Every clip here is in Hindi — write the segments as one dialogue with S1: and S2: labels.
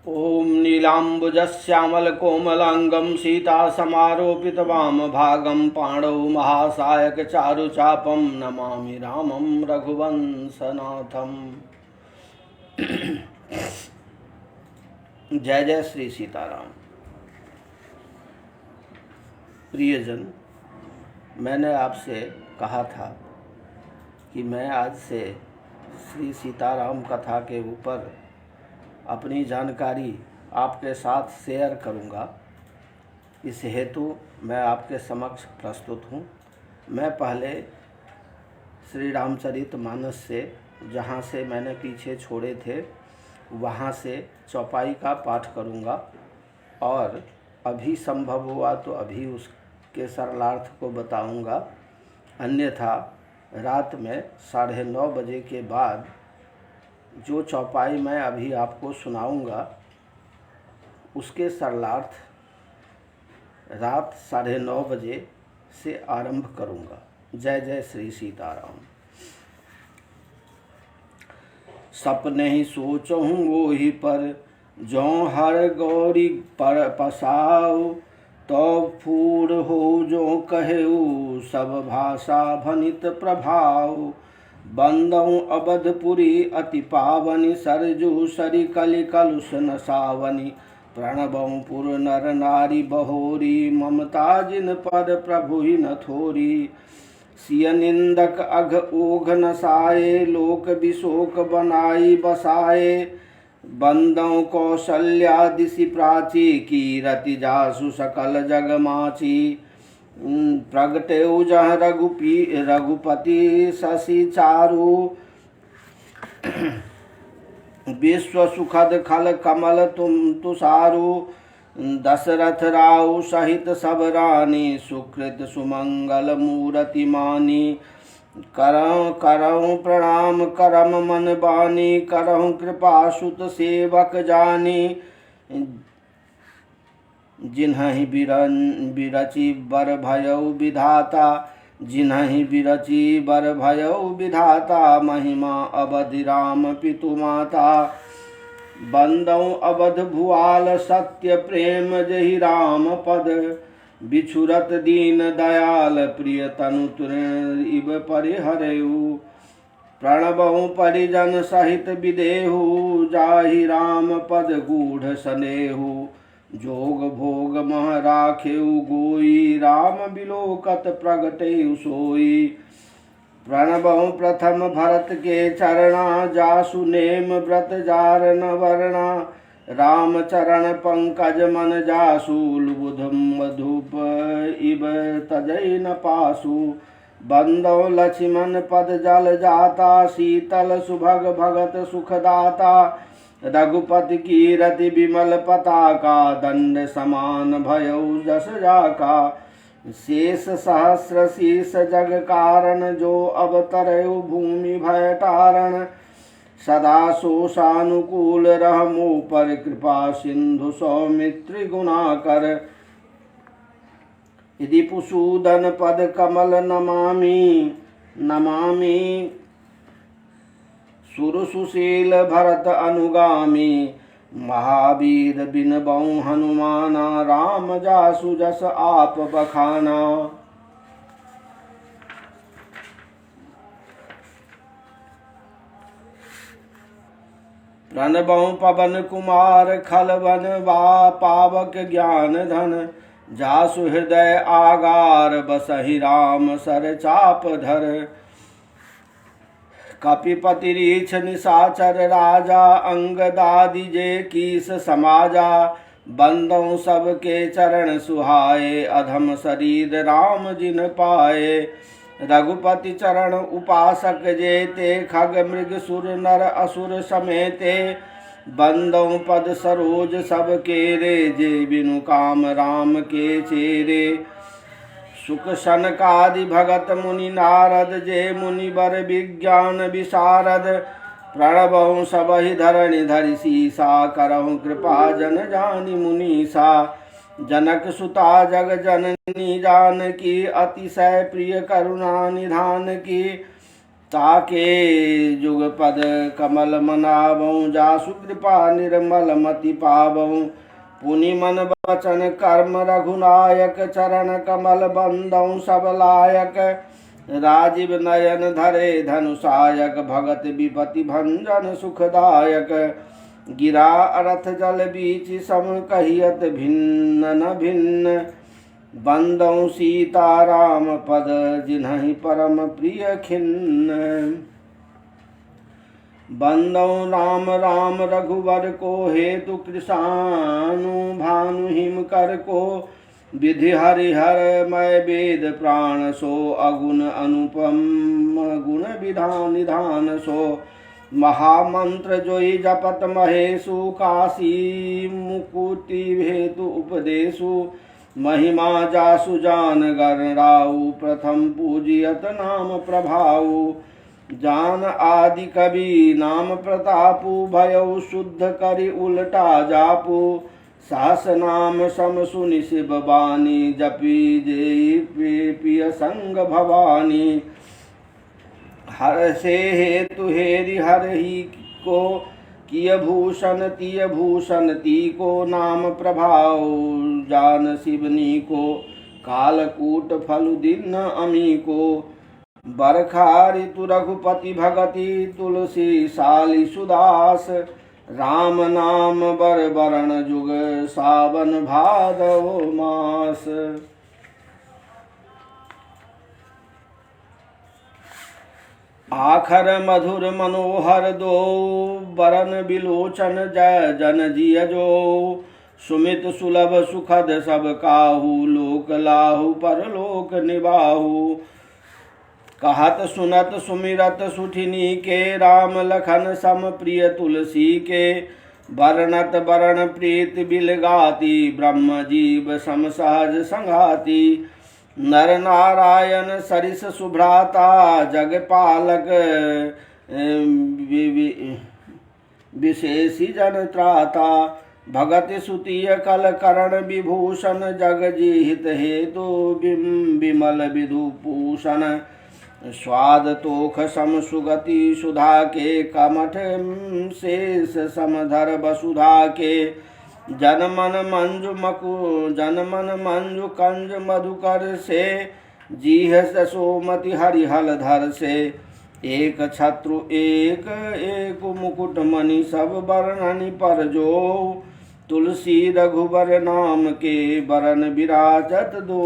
S1: ॐ नीलाम्बुजश्यामलकोमलाङ्गं सीतासमारोपितवामभागं पाणौ महासायकचारुचापं नमामि रामं रघुवंशनाथम्। जय जय श्री सीताराम। प्रियजन, मैंने आपसे कहा था कि मैं आज से श्री सीताराम कथा के ऊपर अपनी जानकारी आपके साथ शेयर करूंगा। इस हेतु मैं आपके समक्ष प्रस्तुत हूं। मैं पहले श्री रामचरितमानस से, जहां से मैंने पीछे छोड़े थे, वहां से चौपाई का पाठ करूंगा और अभी संभव हुआ तो अभी उसके सरलार्थ को बताऊंगा। अन्यथा रात में 9:30 बजे के बाद जो चौपाई मैं अभी आपको सुनाऊंगा उसके सरलार्थ रात 9:30 बजे से आरंभ करूंगा। जय जय श्री सीताराम। सपने ही सोचहूँ वो ही पर, जो हर गौरी पर पसाओ, तो फूर हो जो कहेऊ, सब भाषा भनित प्रभाव। बंदऊ अबधपुरी अति पावनी, सरजू सरी कलि कलुष नसावनी। प्रणबऊ पुर नर नारी बहोरी, ममता जिन पद प्रभु ही न थोरी। सिय निंदक अघ ओघ नसाए, लोक विशोक बनाई बसाए। बंदऊ कौशल्या दिशि प्राची, कीरति जासु सकल जग माची। प्रगटेउ जह रघुपति शशि चारु, विश्व सुखद खल कमल तुम तुषारु। दशरथ राउ सहित सब रानी, सुकृत सुमंगल मूरति मानी। करऊँ करऊँ प्रणाम करम मन बानी, करऊँ कृपा सुत सेवक जानी। जिन्हि बिरचि बर भयउ विधाता, जिन्हि बिरचि बर भयउ विधाता। महिमा अवधि राम पितु माता, बंदऊ अवध भुआल सत्य प्रेम जहि राम पद। बिछुरत दीन दयाल प्रिय तनु तृण इब परिहरेऊ। प्रणबऊ परिजन सहित विदेहु, जाहि राम पद गूढ़ सनेहु। जोग भोग मह राखेउ गोई, राम बिलोकत प्रगटेउ सोई। प्रणबऊ प्रथम भरत के चरणा, जासु नेम व्रत जारन वर्णा। राम चरण पंकज मन जासु, लुबुध मधुप इब तजै न पासु। बंदौ लक्ष्मण पद जल जाता, शीतल सुभग भगत सुखदाता। रघुपति कीरति विमल पताका, दंड समान भयउ जस जाका। शेष सहस्र शीस जग कारण, जो अवतरयु भूमि भय तारण। सदा सोषानुकूल रहमो पर, कृपा सिंधु सौमित्र गुणाकर। यदि पुसूदन पद कमल नमामि नमामि, सुर सुशील भरत अनुगामी। महावीर बिन बऊ हनुमाना, राम जासु जस आप बखाना। प्रणबऊ पवन कुमार, खलवन वा पावक ज्ञान धन। जासु हृदय आगार, बसहि राम सर चाप धर। कपिपति रीछ निशाचर राजा, अंगदादि जे कीस समाजा। बंदों सबके चरण सुहाए, अधम शरीर राम जिन पाए। रघुपति चरण उपासक जेते, खग मृग सुर नर असुर समेते। बंदों पद सरोज सब केरे, जे बिनु काम राम के चेरे। सुख सनकादि भगत मुनि नारद, जे मुनि बर विज्ञान विशारद। प्रणबऊ सबहि धरणि धरि सीसा, करहु कृपा जन जानि मुनीसा। जनक सुता जग जननी जानकी, अतिशय प्रिय करुणा निधान की। ताके जुगपद कमल मनावऊँ, जासु कृपा निर्मल मति पावऊँ। पुनि मन वचन कर्म रघुनायक, चरण कमल बंदऊँ सब लायक। राजीव नयन धरे धनुषायक, भगत विपति भंजन सुखदायक। गिरा अरथ जल बीच सम, कहियत भिन्न न भिन्न। बंदऊँ सीता राम पद, जिन्हि परम प्रिय खिन्न। बंदऊँ राम राम रघुवर को, हेतु कृशानु भानु हिम कर को। विधि हरिहर मय वेद प्राण सो, अगुण अनुपम गुण विधान निधान सो। महामंत्र जोई जपत महेशु, काशी मुकुति हेतु उपदेशु। महिमा जासु जान गणराउ, प्रथम पूजियत नाम प्रभाऊ। जान आदि कवि नाम प्रतापु, भयउ शुद्ध करि उलटा जापु। सास नाम सम सुनि शिव बानी, जपी जे पिय संग भवानी। हर से हेतु हेरि हर ही को, किय भूषण तिय भूषण ती को। नाम प्रभाव जान शिवनी को, कालकूट फल दिन अमी को। बरखा ऋतु रघुपति भगति, तुलसी साली सुदास। राम नाम बर बरण जुग, सावन भादव मास। आखर मधुर मनोहर दो, बरन बिलोचन जय जन जिय जो। सुमित सुलभ सुखद सब काहू, लोक लाहू परलोक निबाहू। कहत सुनत सुमिरत सुठिनी के, राम लखन सम प्रिय तुलसी के। बरनत बरण प्रीत बिल गाती, ब्रह्म जीव सम सहज संघाती। नर नारायण सरिस सुभ्राता, जगपालक विशेषी जन त्राता। भगत सुतिय कल करण विभूषण, जग जीहित हेतु विमल विधुभूषण। स्वाद तोख सम सुगति सुधा के, कमठ शेष समधर वसुधा के। जनमन मंजु कंज मधुकर से, जीह ससोमति हरिहल धर से। एक छत्रु एक एक मुकुट मणि, सब बरननि पर जो। तुलसी रघुबर नाम के, बरन विराजत दो।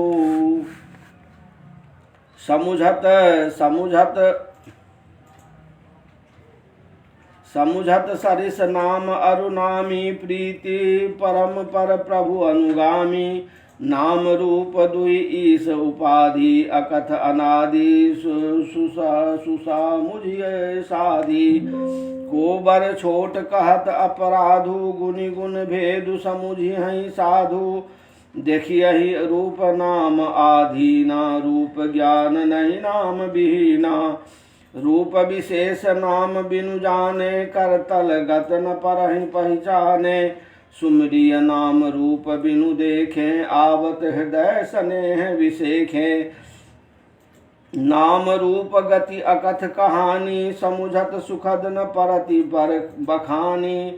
S1: समुझत सरिस नाम अरुनामी, प्रीति परम पर प्रभु अनुगामी। नाम रूप दुई ईश उपाधि, अकथ अनादि सुसा मुझिय साधि। को बर छोट कहत अपराधु, गुनि गुण भेदु समुझिहि साधु। देखियहि रूप नाम आधीना, रूप ज्ञान नहीं नाम विहीना। रूप विशेष नाम बिनु जाने, करतल गत न परहि पहचाने। सुमरिय नाम रूप बिनु देखें, आवत हृदय स्नेह विसेखें। नाम रूप गति अकथ कहानी, समुझत सुखद न परति पर बखानी।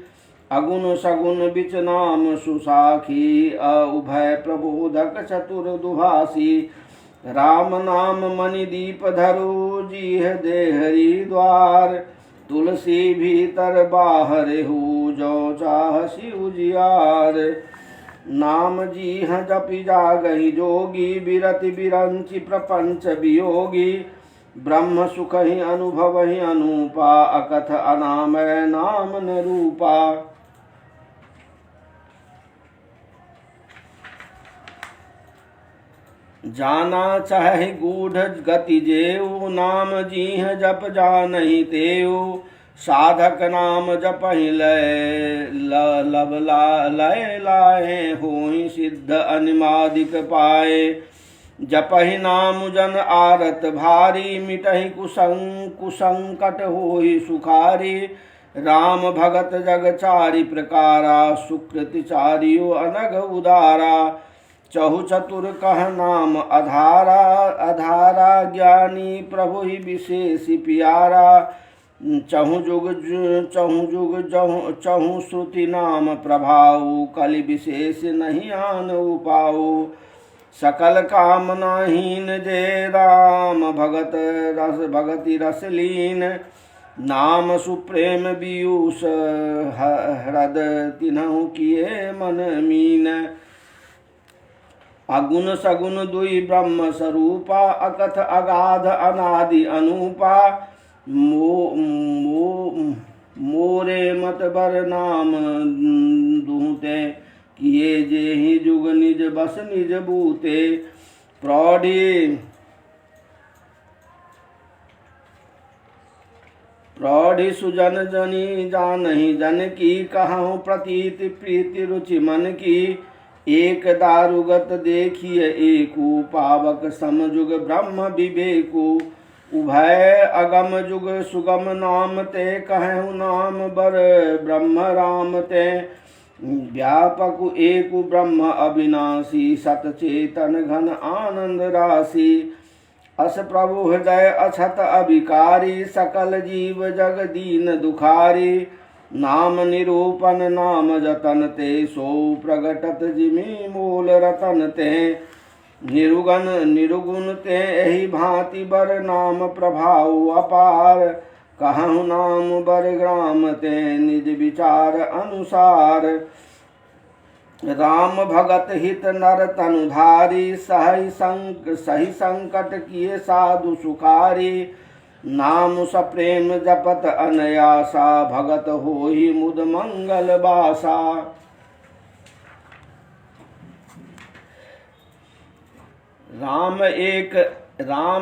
S1: अगुण सगुण बिच नाम सुसाखी, अउभय प्रबोधक चतुर दुभासी। राम नाम मणि दीप धरु, जीह देहरी द्वार। तुलसी भीतर बाहर हूँ, जो चाहसी उजियार। नाम जीह जपि जागहि जोगी, बिरति बिरंचि प्रपंच वियोगी। ब्रह्म सुख ही अनुभवहि अनुपा, अकथ अनामय नाम न रूपा। जाना चाहे गूढ़ गति जेऊ, नाम जीह जप जानहि तेऊ। साधक नाम जपहि लय लय लाए, होहि सिद्ध अनिमादिक पाए। जपहि नाम जन आरत भारी, मिटहि कुसंकट होहि सुखारी। राम भगत जग चारि प्रकारा, सुकृति चारियो अनग उदारा। चहु चतुर कह नाम अधारा, अधारा ज्ञानी प्रभु ही विशेष प्यारा। चहु जुग चहु श्रुति नाम प्रभाऊ, कलि विशेष नहीं आन उपाऊ। सकल कामनाहीन जय राम, भगति रसलीन। नाम सुप्रेम बीयूष हृद, तिन्हु किए मन मीन। अगुण सगुण दुई ब्रह्म स्वरूपा, अकथ अगाध अनादि अनूपा। मोरे मत बर नाम दूते, किए जे ही जुग निज बस निज बूते। प्रौढ़ी सुजन जनी जानहि जन की, कहूँ प्रतीति प्रीति रुचि मन की। एक दारुगत देखिए एकू, पावक समजुग ब्रह्म विवेकु। उभय अगम जुग सुगम नाम ते, कहूँ नाम बर ब्रह्म राम ते। व्यापक एकु ब्रह्म अविनाशी, सत चेतन घन आनंद राशि। अस प्रभु हृदय अछत अभिकारी, सकल जीव जग दीन दुखारी। नाम निरूपन नाम जतन ते, सो प्रगटत जिमि मूल रतन ते। निरुगुण ते एहि भांति बर नाम प्रभाव अपार। कहूँ नाम बर ग्राम ते, निज विचार अनुसार। राम भगत हित नर तनुधारी, सही संकट किए साधु सुखारी। नाम सप्रेम जपत अनयासा, भगत होहि मुद मंगल बासा। राम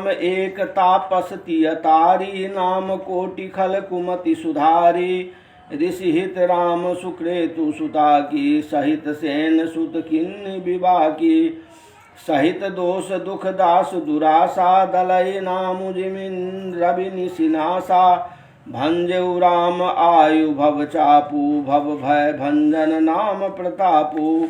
S1: एक तापस तियतारी, नाम कोटि खल कुमति सुधारी। ऋषि हित राम सुक्रेतु सुता की, सहित सेन सुत किन्नि विवाह की। सहित दोष दुख दास दुरासा, दलई नाम जिमिन रवि निशिनासा। भंजऊ राम आयु भव चापू, भव भय भंजन नाम प्रतापू।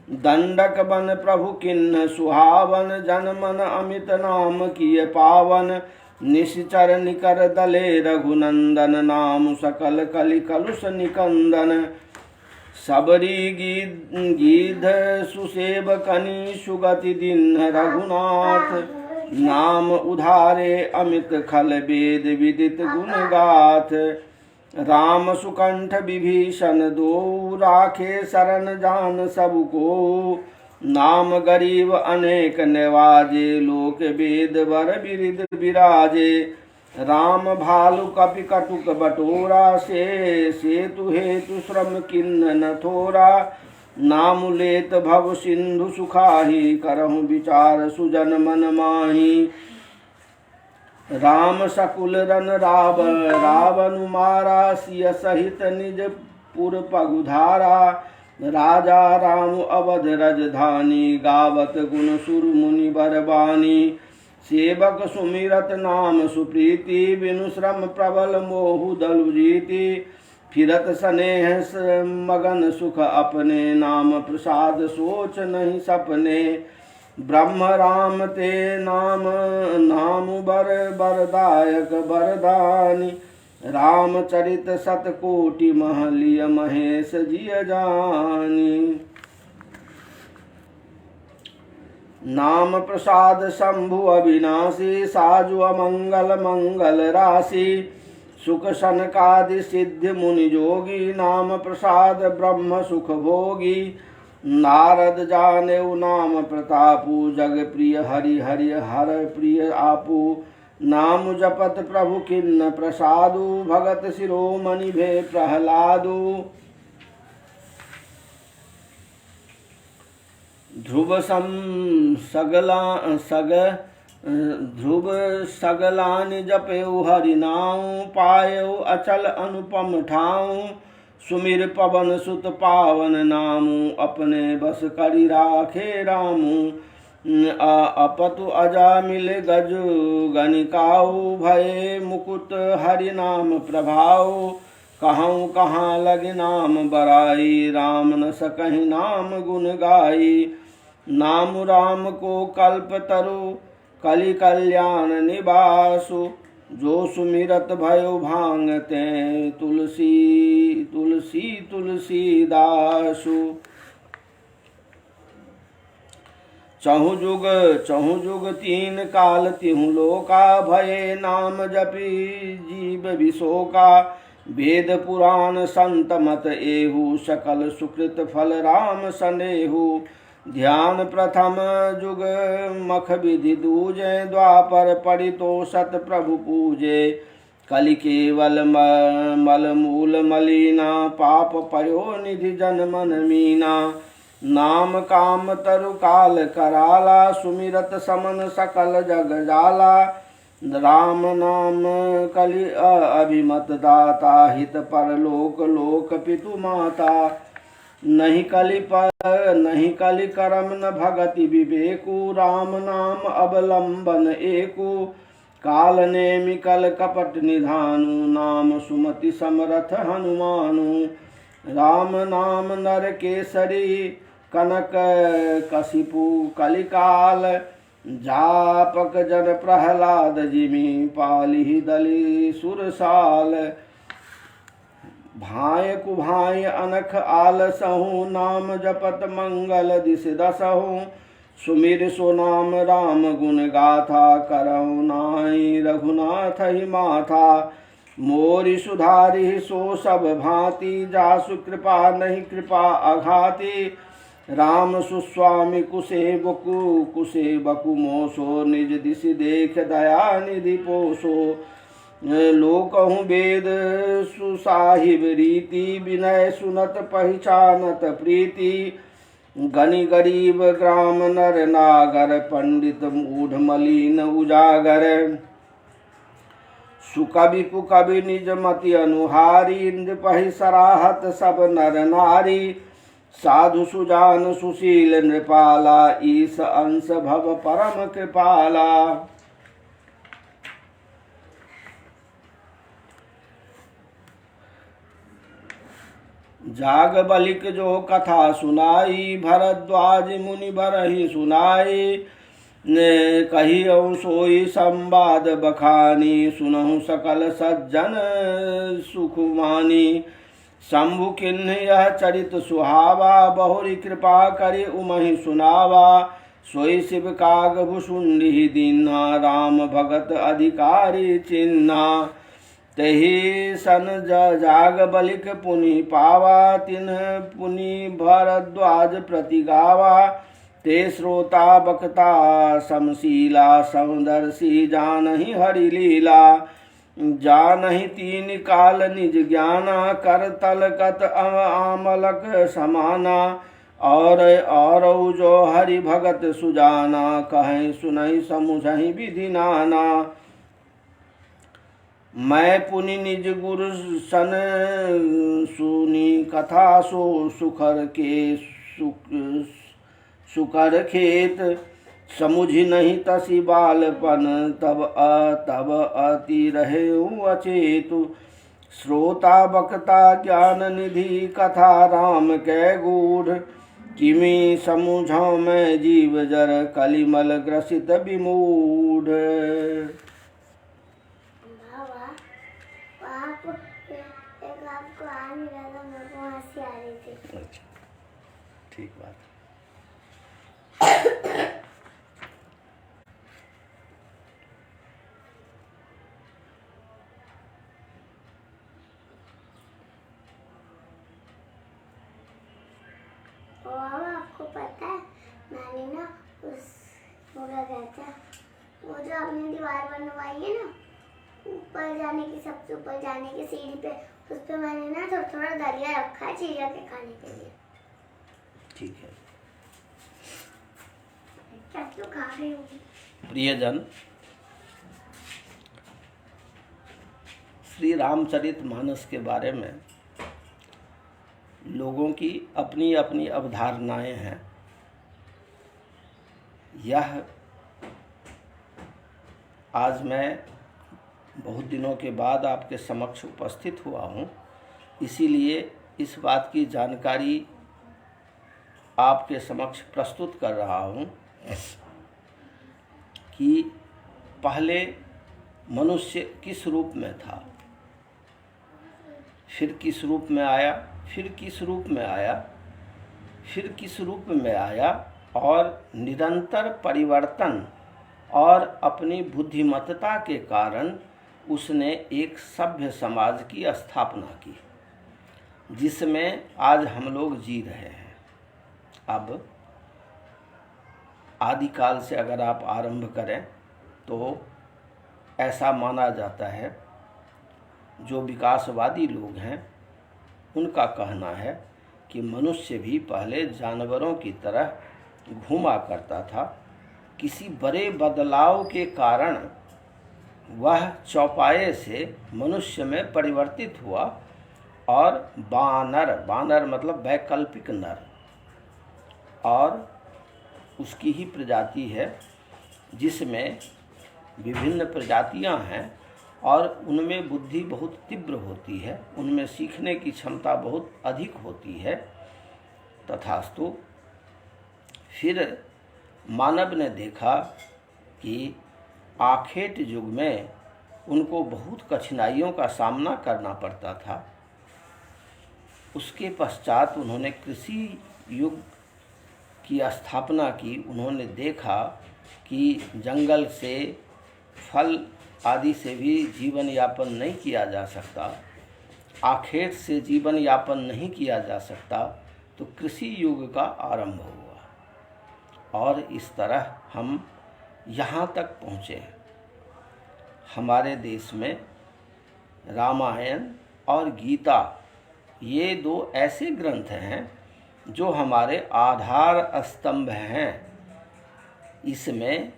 S1: दंडक बन प्रभु किन्न सुहावन, जन मन अमित नाम किए पावन। निश्चर निकर दले रघुनंदन, नाम सकल कलि कलुष निकंदन। सबरी गीध सुसेवकनि, सुगति दिन रघुनाथ। नाम उधारे अमित खल वेद, विदित गुण गाथ। राम सुकंठ विभीषण दो, राखे शरण जान सबको। नाम गरीब अनेक नवाजे, लोक वेद वर बिरिद विराजे। राम भालु कपि कटुक बटोरा, से सेतु हेतु श्रम किन्न न थोरा। नाम लेत भव सिंधु सुखाही, करहु विचार सुजन मन माही। राम सकुल रन रावण मारा, सिय सहित निज पुर पगुधारा। राजा राम अवध रजधानी, गावत गुण सुर मुनि बरबानी। सेवक सुमिरत नाम सुप्रीति, बिनु श्रम प्रबल मोहु दलु जीति। फिरत स्नेह मगन सुख अपने, नाम प्रसाद सोच नहीं सपने। ब्रह्म राम ते नाम बर बरदायक बरदानी। रामचरित सतकोटि महलिय, महेश जिय जानी। नाम प्रसाद शंभु अविनाशी, साजु अमंगल मंगल राशि। सुख सनकादि सिद्धि मुनि जोगी, नाम प्रसाद ब्रह्म सुख भोगी। नारद जानेउ नाम प्रतापु, जग प्रिय हरि हरि हर प्रिय आपु। नाम जपत प्रभु किन्न प्रसादु, भगत शिरोमणि भे प्रहलादु। ध्रुव सगलानि जपेउ हरि नाउ, पायउ अचल अनुपम ठाउ। सुमिर पवन सुत पावन नामु, अपने बस करि राखे रामु। अपतु अजामिल गजु गनिकाऊ, भये मुकुट हरि नाम प्रभाऊ। कहूँ कहाँ लगे नाम बराई, राम न सकहि नाम गुण गाई। नाम राम को कल्प तरु कलि कल्याण निवासु। जो सुमिरत भयो भांगते तुलसी तुलसी तुलसीदासु। चहु जुग तीन काल तिहु लोका भये नाम जपी जीव विशोका। वेद पुराण संत मत एहु सकल सुकृत फल राम सनेहु। ध्यान प्रथम जुग मख विधि दूजे द्वापर परितो सत प्रभु पूजे। कलि केवल मल मूल मलिना पाप पयो निधि जन मन मीना। नाम काम तरु काल कराला सुमिरत समन सकल जग जाला। राम नाम कलि अभिमत दाता हित परलोक लोक पितु माता। नहीं कलि करम न भगति विवेकु राम नाम अवलंबन एकु। काल नेमि कल कपट निधानु नाम सुमति समरथ हनुमानु। राम नाम नर केसरी कनक कशिपु कलिकाल। जापक जन प्रहलाद जिमि पालिहि दलि सुरसाल। भाय कुभाय अनख आलसहु नाम जपत मंगल दिस दसहु। सुमिर सो नाम राम गुण गाथा करहु नाहि रघुनाथ ही माथा। मोरि सुधारि सो सब भांति जासु कृपा नहीं कृपा अघाति। राम सुस्वामी कुशे बकु मोसो निज दिश देख दया निधि पोसो। लोकहु वेद सुसाहिब रीति विनय सुनत पहचानत प्रीति। गनि गरीब ग्राम नर नागर पंडित मूढ़ मलिन उजागर। सुकवि कुकवि निज मति अनुहारी नृपहि सराहत सब नर नारी। साधु सुजान सुशील नृपाला ईश अंश भव परम कृपाला। जाग बलिक जो कथा सुनाई भरद्वाज मुनि बरहि सुनाई। ने कहियौ सोई संवाद बखानी सुनहु सकल सज्जन सुखमानी। शंभु किन्ह यह चरित सुहावा बहुरी कृपा करि उमहि सुनावा। सोई शिव काग भुसुंडी दीन्हा राम भगत अधिकारी चिन्हा। तहि सन जाग बलिक पुनि पावा तिन्ह पुनि भरद्वाज प्रति गावा। ते श्रोता बक्ता समशीला समदर्शी जानहि हरि लीला। जानहि तीन काल निज ज्ञाना कर तलकत आमलक समाना। और जो हरि भगत सुजाना कहें सुनहि समुझहि विधि नाना। मैं पुनि निज गुरु सन सुनी कथा सो सुकर खेत। समुझि नहीं तसी बालपन तब अति रहे अचेतु। श्रोता बक्ता ज्ञान निधि कथा राम कै गूढ़। किमि समुझौ मैं जीव जर कलिमल ग्रसित विमूढ़। ठीक बात।
S2: आपको पता है मैंने ना उस वो जो आपने दीवार बनवाई है ना ऊपर जाने की सबसे ऊपर जाने की सीढ़ी पे उस पे मैंने ना थोड़ा थोड़ा दलिया रखा है चिड़िया के खाने के लिए।
S1: ठीक है।
S2: क्या क्यों खा रही हो?
S1: प्रियजन, श्री रामचरित मानस के बारे में लोगों की अपनी अपनी अवधारणाएं हैं। यह आज मैं बहुत दिनों के बाद आपके समक्ष उपस्थित हुआ हूँ, इसीलिए इस बात की जानकारी आपके समक्ष प्रस्तुत कर रहा हूँ कि पहले मनुष्य किस रूप में था, फिर किस रूप में आया, फिर किस रूप में आया, फिर किस रूप में आया, और निरंतर परिवर्तन और अपनी बुद्धिमत्ता के कारण उसने एक सभ्य समाज की स्थापना की, जिसमें आज हम लोग जी रहे हैं। अब आदिकाल से अगर आप आरंभ करें तो ऐसा माना जाता है, जो विकासवादी लोग हैं उनका कहना है कि मनुष्य भी पहले जानवरों की तरह घूमा करता था। किसी बड़े बदलाव के कारण वह चौपाए से मनुष्य में परिवर्तित हुआ और बानर मतलब वैकल्पिक नर, और उसकी ही प्रजाति है जिसमें विभिन्न प्रजातियां हैं और उनमें बुद्धि बहुत तीव्र होती है, उनमें सीखने की क्षमता बहुत अधिक होती है। तथास्तु फिर मानव ने देखा कि आखेट युग में उनको बहुत कठिनाइयों का सामना करना पड़ता था। उसके पश्चात उन्होंने कृषि युग की स्थापना की। उन्होंने देखा कि जंगल से फल आदि से भी जीवन यापन नहीं किया जा सकता, आखेट से जीवन यापन नहीं किया जा सकता, तो कृषि युग का आरंभ हुआ और इस तरह हम यहाँ तक पहुँचे हैं। हमारे देश में रामायण और गीता ये दो ऐसे ग्रंथ हैं जो हमारे आधार स्तंभ हैं। इसमें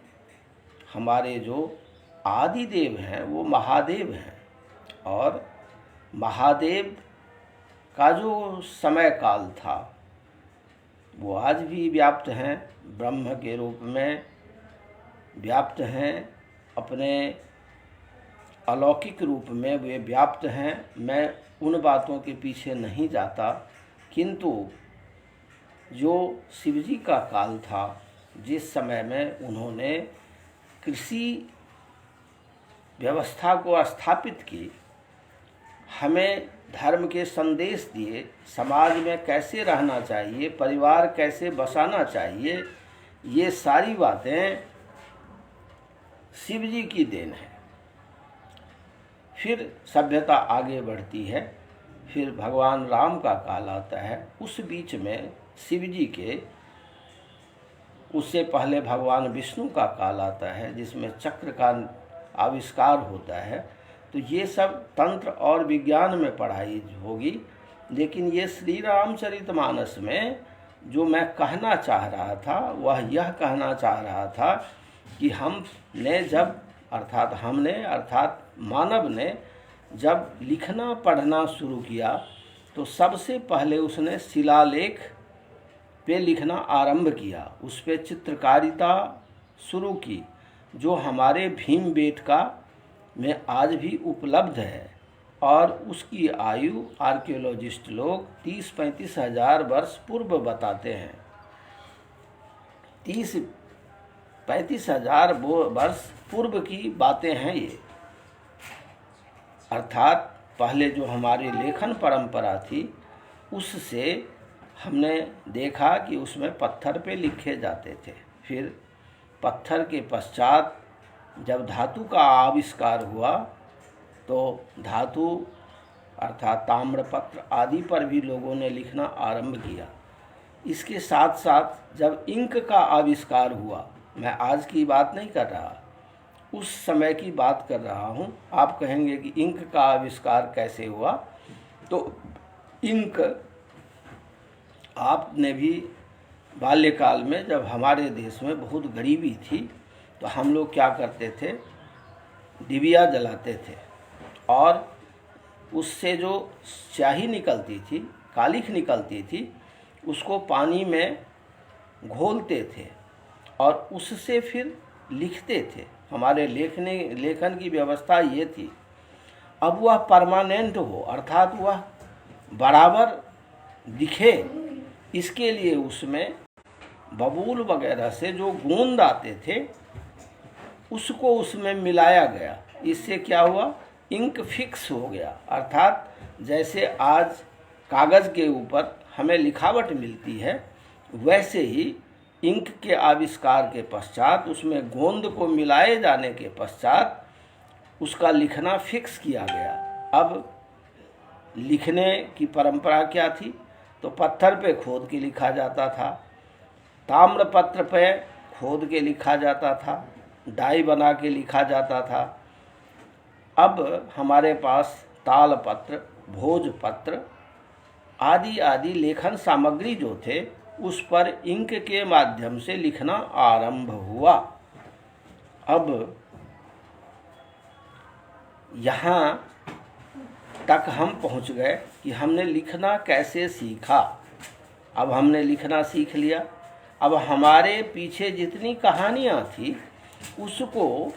S1: हमारे जो आदि देव हैं वो महादेव हैं, और महादेव का जो समय काल था वो आज भी व्याप्त हैं, ब्रह्म के रूप में व्याप्त हैं, अपने अलौकिक रूप में वे व्याप्त हैं। मैं उन बातों के पीछे नहीं जाता, किंतु जो शिवजी का काल था, जिस समय में उन्होंने कृषि व्यवस्था को स्थापित की, हमें धर्म के संदेश दिए, समाज में कैसे रहना चाहिए, परिवार कैसे बसाना चाहिए, ये सारी बातें शिव जी की देन है। फिर सभ्यता आगे बढ़ती है, फिर भगवान राम का काल आता है। उस बीच में शिव जी के उससे पहले भगवान विष्णु का काल आता है, जिसमें चक्र का आविष्कार होता है। तो ये सब तंत्र और विज्ञान में पढ़ाई होगी, लेकिन ये श्री रामचरितमानस में जो मैं कहना चाह रहा था वह यह कहना चाह रहा था कि हमने जब अर्थात मानव ने जब लिखना पढ़ना शुरू किया तो सबसे पहले उसने शिलालेख पे लिखना आरंभ किया, उस पे चित्रकारिता शुरू की, जो हमारे भीमबेटका में आज भी उपलब्ध है। और उसकी आयु आर्कियोलॉजिस्ट लोग 30-35 हज़ार वर्ष पूर्व बताते हैं। 30-35 हज़ार वर्ष पूर्व की बातें हैं ये। अर्थात पहले जो हमारी लेखन परंपरा थी उससे हमने देखा कि उसमें पत्थर पे लिखे जाते थे। फिर पत्थर के पश्चात जब धातु का आविष्कार हुआ तो धातु अर्थात ताम्रपत्र आदि पर भी लोगों ने लिखना आरंभ किया। इसके साथ साथ जब इंक का आविष्कार हुआ, मैं आज की बात नहीं कर रहा, उस समय की बात कर रहा हूँ। आप कहेंगे कि इंक का आविष्कार कैसे हुआ, तो इंक आपने भी बाल्यकाल में जब हमारे देश में बहुत गरीबी थी तो हम लोग क्या करते थे, डिबिया जलाते थे और उससे जो स्याही निकलती थी, कालिख निकलती थी, उसको पानी में घोलते थे और उससे फिर लिखते थे। हमारे लेखन की व्यवस्था ये थी। अब वह परमानेंट हो, अर्थात वह बराबर दिखे, इसके लिए उसमें बबूल वगैरह से जो गोंद आते थे उसको उसमें मिलाया गया। इससे क्या हुआ, इंक फिक्स हो गया। अर्थात जैसे आज कागज़ के ऊपर हमें लिखावट मिलती है, वैसे ही इंक के आविष्कार के पश्चात उसमें गोंद को मिलाए जाने के पश्चात उसका लिखना फिक्स किया गया। अब लिखने की परंपरा क्या थी, तो पत्थर पे खोद के लिखा जाता था, ताम्र पत्र पे खोद के लिखा जाता था, डाई बना के लिखा जाता था। अब हमारे पास तालपत्र, भोजपत्र आदि आदि लेखन सामग्री जो थे उस पर इंक के माध्यम से लिखना आरंभ हुआ। अब यहाँ तक हम पहुँच गए कि हमने लिखना कैसे सीखा। अब हमने लिखना सीख लिया। अब हमारे पीछे जितनी कहानियाँ थी उसको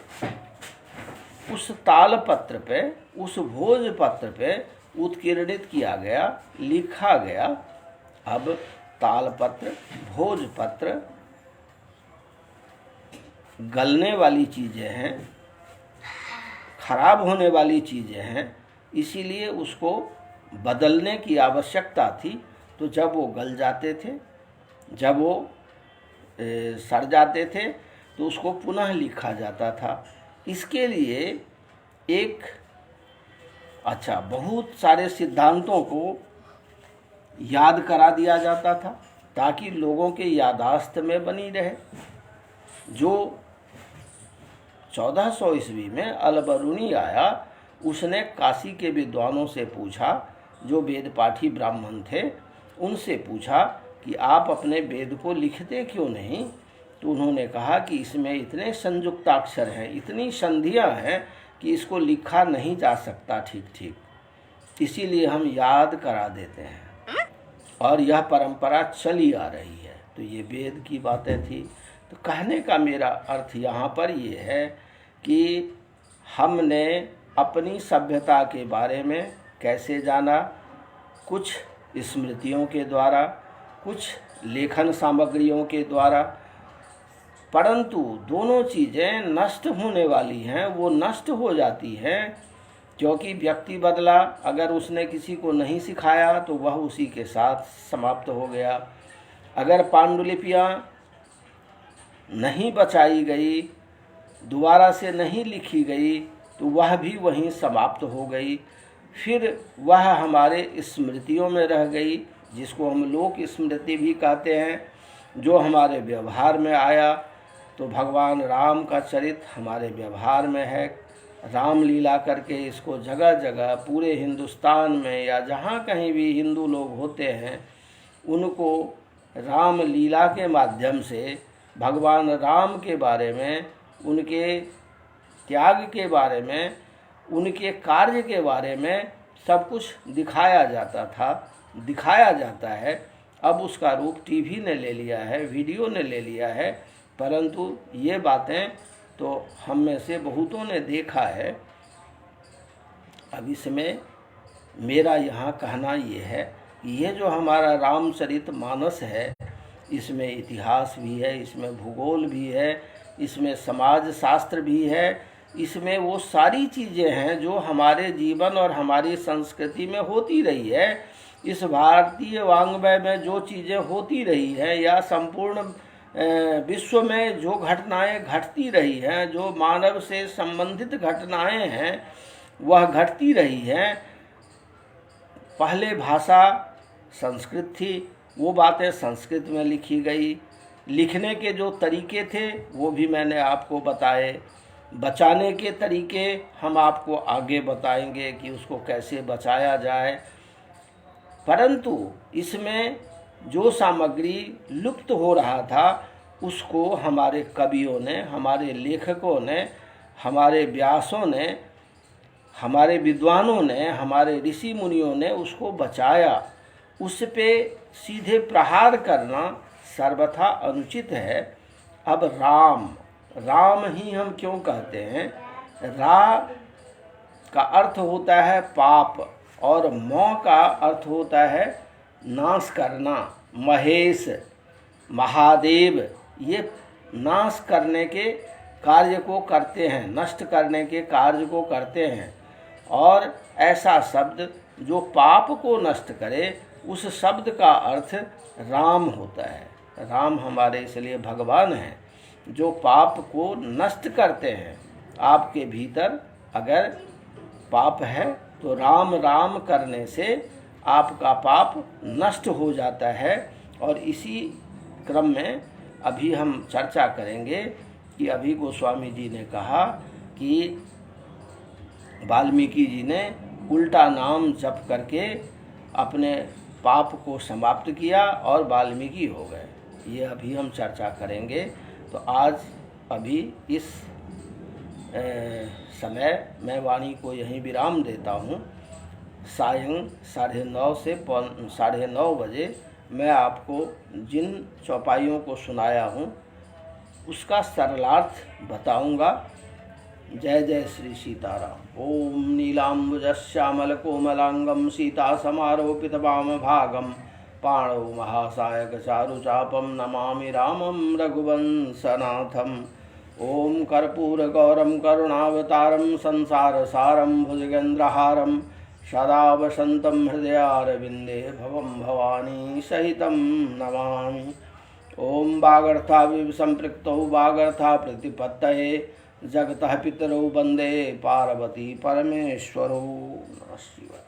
S1: उस तालपत्र पे, उस भोजपत्र पे उत्कीर्णित किया गया, लिखा गया। अब तालपत्र, भोजपत्र गलने वाली चीज़ें हैं, खराब होने वाली चीज़ें हैं, इसीलिए उसको बदलने की आवश्यकता थी। तो जब वो गल जाते थे, जब वो सड़ जाते थे, तो उसको पुनः लिखा जाता था। इसके लिए बहुत सारे सिद्धांतों को याद करा दिया जाता था ताकि लोगों के यादाश्त में बनी रहे। जो 1400 ईस्वी में अल-बरूनी आया, उसने काशी के विद्वानों से पूछा, जो वेद पाठी ब्राह्मण थे, उनसे पूछा कि आप अपने वेद को लिखते क्यों नहीं। तो उन्होंने कहा कि इसमें इतने संयुक्ताक्षर हैं, इतनी संधियां हैं कि इसको लिखा नहीं जा सकता ठीक, इसीलिए हम याद करा देते हैं और यह परंपरा चली आ रही है। तो ये वेद की बातें थी। तो कहने का मेरा अर्थ यहाँ पर ये है कि हमने अपनी सभ्यता के बारे में कैसे जाना, कुछ स्मृतियों के द्वारा, कुछ लेखन सामग्रियों के द्वारा, परंतु दोनों चीज़ें नष्ट होने वाली हैं, वो नष्ट हो जाती हैं क्योंकि व्यक्ति बदला। अगर उसने किसी को नहीं सिखाया तो वह उसी के साथ समाप्त हो गया। अगर पांडुलिपियाँ नहीं बचाई गई, दोबारा से नहीं लिखी गई, तो वह भी वहीं समाप्त हो गई। फिर वह हमारे स्मृतियों में रह गई, जिसको हम लोक स्मृति भी कहते हैं, जो हमारे व्यवहार में आया। तो भगवान राम का चरित्र हमारे व्यवहार में है। रामलीला करके इसको जगह जगह पूरे हिंदुस्तान में या जहाँ कहीं भी हिंदू लोग होते हैं, उनको रामलीला के माध्यम से भगवान राम के बारे में, उनके त्याग के बारे में, उनके कार्य के बारे में सब कुछ दिखाया जाता था, दिखाया जाता है। अब उसका रूप टीवी ने ले लिया है, वीडियो ने ले लिया है, परंतु ये बातें तो हम में से बहुतों ने देखा है। अब इसमें मेरा यहाँ कहना ये है कि ये जो हमारा रामचरितमानस है, इसमें इतिहास भी है, इसमें भूगोल भी है, इसमें समाज शास्त्र भी है, इसमें वो सारी चीज़ें हैं जो हमारे जीवन और हमारी संस्कृति में होती रही है। इस भारतीय वाङ्मय में जो चीज़ें होती रही हैं या संपूर्ण विश्व में जो घटनाएं घटती रही हैं, जो मानव से संबंधित घटनाएं हैं, वह घटती रही हैं। पहले भाषा संस्कृत थी, वो बातें संस्कृत में लिखी गई। लिखने के जो तरीके थे वो भी मैंने आपको बताए। बचाने के तरीके हम आपको आगे बताएंगे कि उसको कैसे बचाया जाए। परंतु इसमें जो सामग्री लुप्त हो रहा था, उसको हमारे कवियों ने, हमारे लेखकों ने, हमारे व्यासों ने, हमारे विद्वानों ने, हमारे ऋषि मुनियों ने उसको बचाया। उस पे सीधे प्रहार करना सर्वथा अनुचित है। अब राम ही हम क्यों कहते हैं? रा का अर्थ होता है पाप और मौ का अर्थ होता है नाश करना, महेश, महादेव, ये नाश करने के कार्य को करते हैं, नष्ट करने के कार्य को करते हैं। और ऐसा शब्द जो पाप को नष्ट करे, उस शब्द का अर्थ राम होता है। राम हमारे इसलिए भगवान हैं जो पाप को नष्ट करते हैं। आपके भीतर अगर पाप है तो राम राम करने से आपका पाप नष्ट हो जाता है। और इसी क्रम में अभी हम चर्चा करेंगे कि अभी गोस्वामी जी ने कहा कि वाल्मीकि जी ने उल्टा नाम जप करके अपने पाप को समाप्त किया और वाल्मीकि हो गए। ये अभी हम चर्चा करेंगे। तो आज अभी इस समय मैं वाणी को यहीं विराम देता हूँ। सायं 9:30 से 9:30 बजे मैं आपको जिन चौपाइयों को सुनाया हूँ उसका सरलार्थ बताऊँगा। जय जय श्री सीताराम। ओम नीलाम्बुजश्यामल कोमलांगम सीता समारोपित वामभागम पाणौ महासायक चारुचापम नमामि रामं रघुवंशनाथम। ओम कर्पूर गौरम करुणावतारम संसार सारम भुजगेन्द्रहारम सदा वसंतम हृदयारविंदे भवम भवानी सहितं नमामि। ओम वागर्थाविव संपृक्तौ वागर्था प्रतिपत्तये जगतः पितरौ वंदे पार्वती परमेश्वरौ। नमः शिवाय।